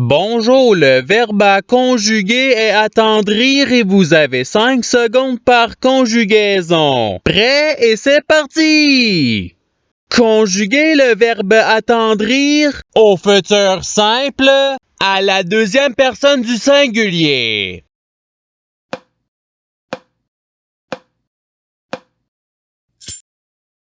Bonjour, le verbe à conjuguer est attendrir et vous avez 5 secondes par conjugaison. Prêt et c'est parti! Conjuguer le verbe attendrir au futur simple à la deuxième personne du singulier.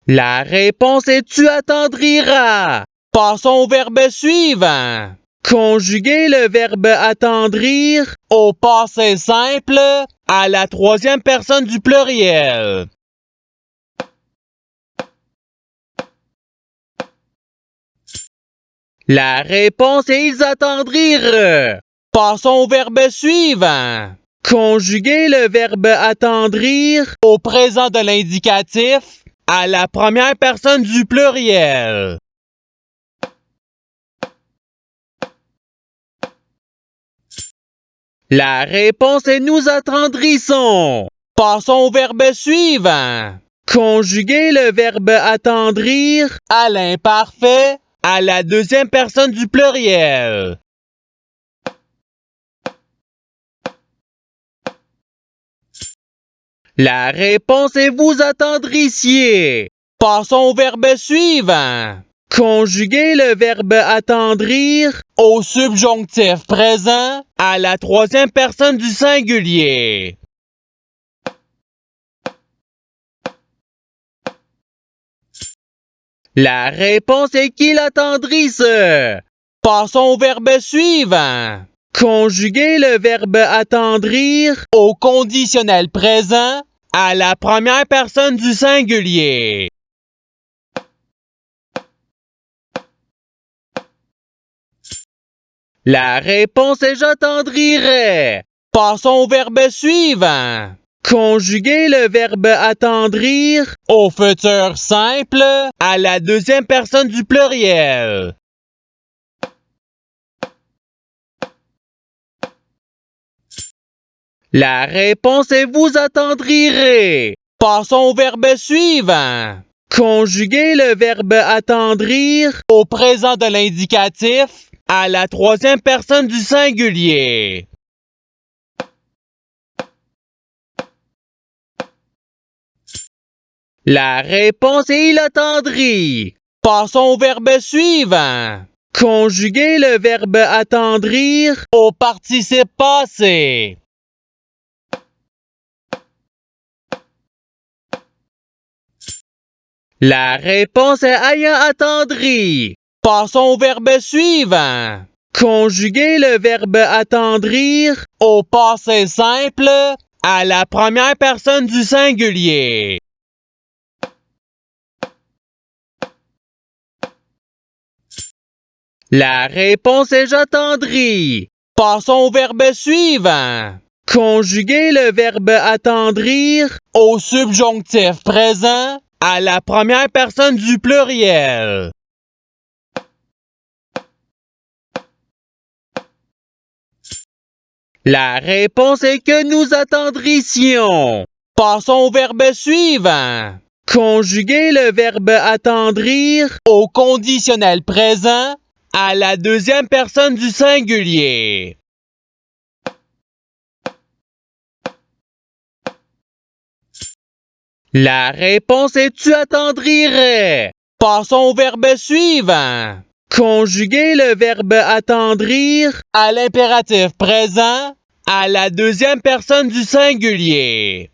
La réponse est tu attendriras. Passons au verbe suivant. Conjuguer le verbe attendrir au passé simple à la troisième personne du pluriel. La réponse est ils attendrirent. Passons au verbe suivant. Conjuguer le verbe attendrir au présent de l'indicatif à la première personne du pluriel. La réponse est nous attendrissons. Passons au verbe suivant. Conjuguer le verbe attendrir à l'imparfait à la deuxième personne du pluriel. La réponse est vous attendrissiez. Passons au verbe suivant. Conjuguer le verbe attendrir au subjonctif présent à la troisième personne du singulier. La réponse est qu'il attendrisse. Passons au verbe suivant. Conjuguer le verbe attendrir au conditionnel présent à la première personne du singulier. La réponse est j'attendrirai. Passons au verbe suivant. Conjuguer le verbe attendrir au futur simple à la deuxième personne du pluriel. La réponse est vous attendrirez. Passons au verbe suivant. Conjuguer le verbe attendrir au présent de l'indicatif à la troisième personne du singulier. La réponse est il attendrit. Passons au verbe suivant. Conjuguer le verbe attendrir au participe passé. La réponse est ayant attendri. Passons au verbe suivant. Conjuguer le verbe attendrir au passé simple à la première personne du singulier. La réponse est j'attendris. Passons au verbe suivant. Conjuguer le verbe attendrir au subjonctif présent à la première personne du pluriel. La réponse est que nous attendrissions. Passons au verbe suivant. Conjuguer le verbe attendrir au conditionnel présent à la deuxième personne du singulier. La réponse est tu attendrirais. Passons au verbe suivant. Conjuguer le verbe attendrir à l'impératif présent à la deuxième personne du singulier.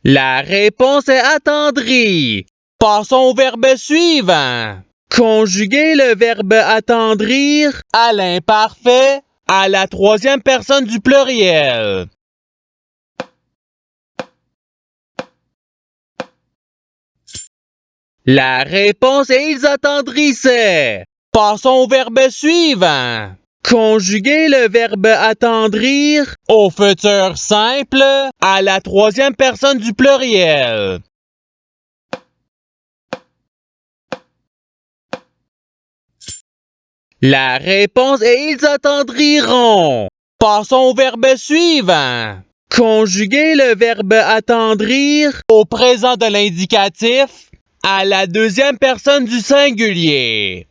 La réponse est attendri. Passons au verbe suivant. Conjuguer le verbe attendrir à l'imparfait à la troisième personne du pluriel. La réponse est ils attendrissaient. Passons au verbe suivant. Conjuguer le verbe attendrir au futur simple à la troisième personne du pluriel. La réponse est ils attendriront. Passons au verbe suivant. Conjuguer le verbe attendrir au présent de l'indicatif à la deuxième personne du singulier.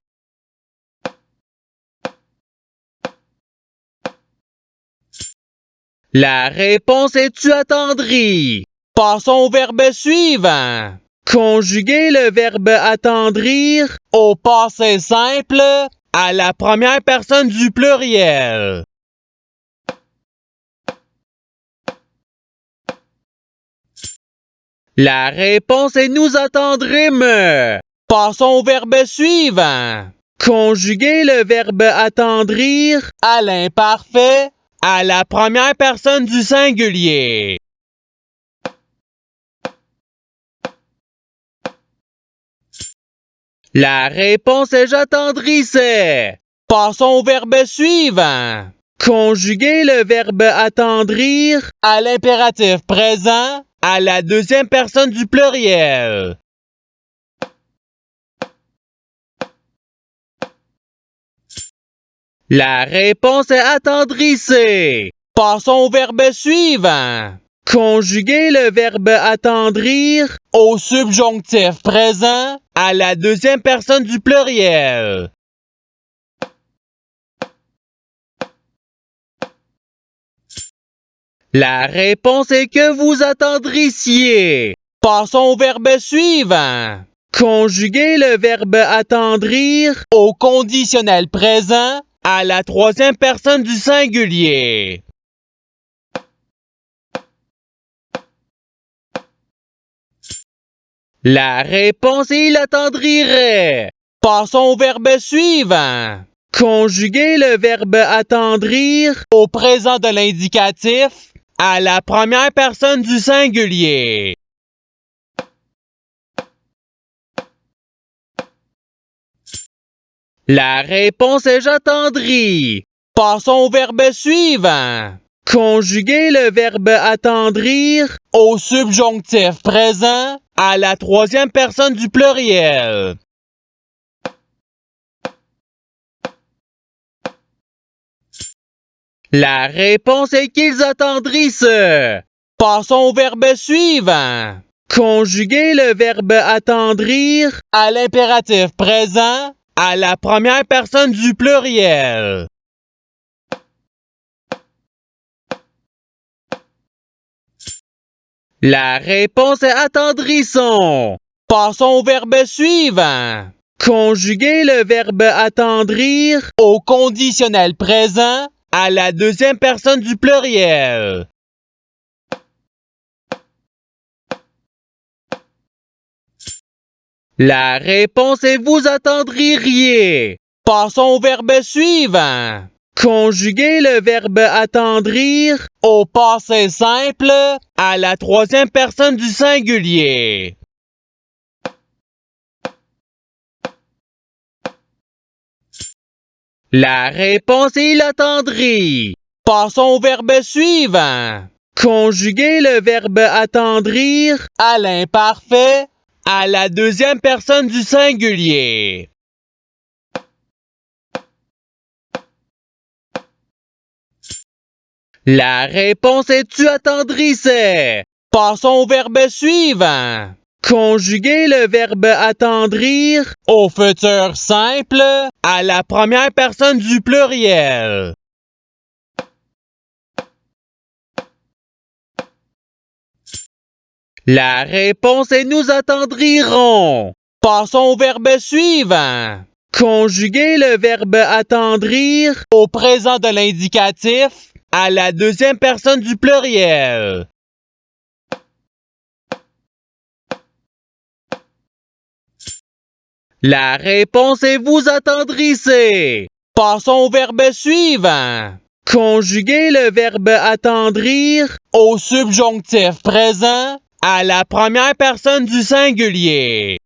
La réponse est tu attendris. Passons au verbe suivant. Conjuguer le verbe attendrir au passé simple à la première personne du pluriel. La réponse est nous attendrîmes. Passons au verbe suivant. Conjuguer le verbe attendrir à l'imparfait à la première personne du singulier. La réponse est j'attendrissais. Passons au verbe suivant. Conjuguer le verbe attendrir à l'impératif présent à la deuxième personne du pluriel. La réponse est attendrissez. Passons au verbe suivant. Conjuguer le verbe attendrir au subjonctif présent à la deuxième personne du pluriel. La réponse est que vous attendrissiez. Passons au verbe suivant. Conjuguer le verbe attendrir au conditionnel présent à la troisième personne du singulier. La réponse est il attendrirait. Passons au verbe suivant. Conjuguer le verbe attendrir au présent de l'indicatif à la première personne du singulier. La réponse est j'attendris. Passons au verbe suivant. Conjuguer le verbe attendrir au subjonctif présent à la troisième personne du pluriel. La réponse est qu'ils attendrissent. Passons au verbe suivant. Conjuguer le verbe attendrir à l'impératif présent à la première personne du pluriel. La réponse est attendrissons. Passons au verbe suivant. Conjuguer le verbe attendrir au conditionnel présent à la deuxième personne du pluriel. La réponse est vous attendririez. Passons au verbe suivant. Conjuguer le verbe attendrir au passé simple à la troisième personne du singulier. La réponse est il attendrit. Passons au verbe suivant. Conjuguer le verbe attendrir à l'imparfait à la deuxième personne du singulier. La réponse est tu attendrissais. Passons au verbe suivant. Conjuguer le verbe attendrir au futur simple à la première personne du pluriel. La réponse est nous attendrirons. Passons au verbe suivant. Conjuguer le verbe attendrir au présent de l'indicatif à la deuxième personne du pluriel. La réponse est vous attendrissez. Passons au verbe suivant. Conjuguer le verbe attendrir au subjonctif présent à la première personne du singulier.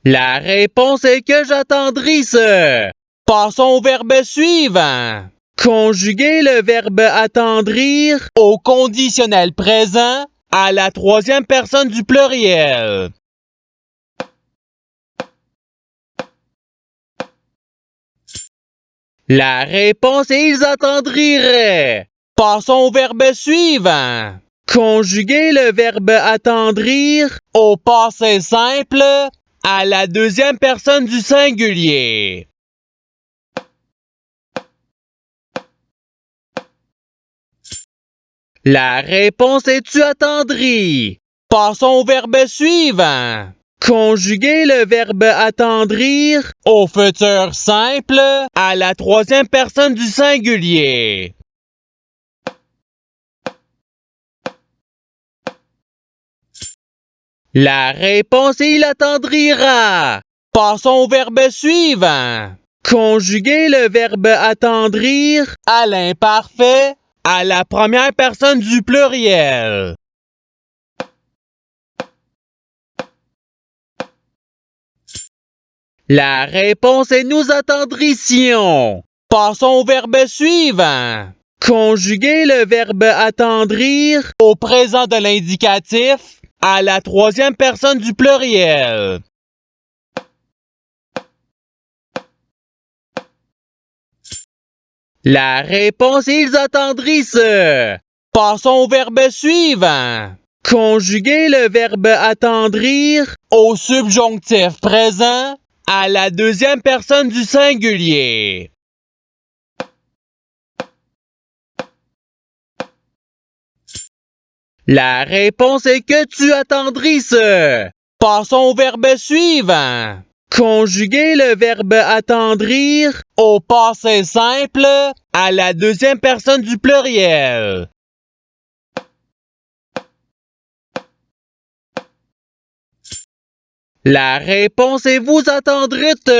La réponse est que j'attendrisse. Passons au verbe suivant. Conjuguer le verbe attendrir au conditionnel présent à la troisième personne du pluriel. La réponse est ils attendriraient. Passons au verbe suivant. Conjuguez le verbe attendrir au passé simple à la deuxième personne du singulier. La réponse est tu attendris. Passons au verbe suivant. Conjuguez le verbe attendrir au futur simple à la troisième personne du singulier. La réponse est il attendrira. Passons au verbe suivant. Conjuguez le verbe attendrir à l'imparfait à la première personne du pluriel. La réponse est nous attendrissions. Passons au verbe suivant. Conjuguez le verbe attendrir au présent de l'indicatif à la troisième personne du pluriel. La réponse est ils attendrissent. Passons au verbe suivant. Conjuguez le verbe attendrir au subjonctif présent à la deuxième personne du singulier. La réponse est que tu attendrisses. Passons au verbe suivant. Conjuguez le verbe attendrir au passé simple à la deuxième personne du pluriel. La réponse est vous attendrîtes.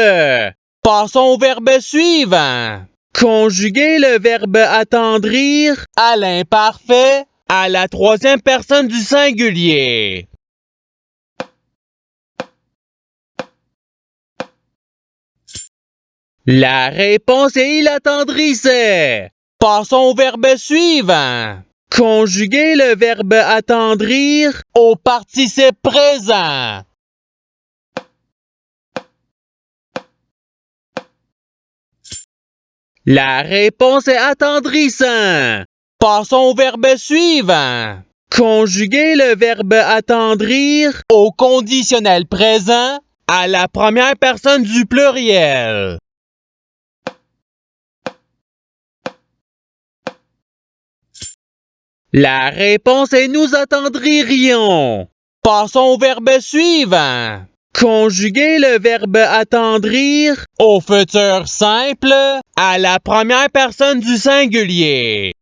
Passons au verbe suivant. Conjuguez le verbe attendrir à l'imparfait à la troisième personne du singulier. La réponse est il attendrissait. Passons au verbe suivant. Conjuguez le verbe attendrir au participe présent. La réponse est attendrissant. Passons au verbe suivant. Conjuguez le verbe attendrir au conditionnel présent à la première personne du pluriel. La réponse est nous attendririons. Passons au verbe suivant. Conjuguez le verbe attendrir au futur simple à la première personne du singulier.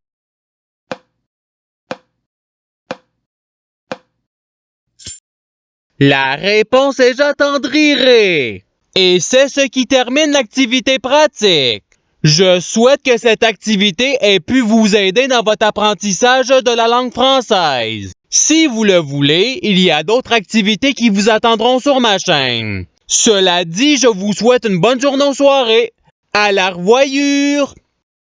La réponse est j'attendrirai. Et c'est ce qui termine l'activité pratique. Je souhaite que cette activité ait pu vous aider dans votre apprentissage de la langue française. Si vous le voulez, il y a d'autres activités qui vous attendront sur ma chaîne. Cela dit, je vous souhaite une bonne journée ou soirée. À la revoyure!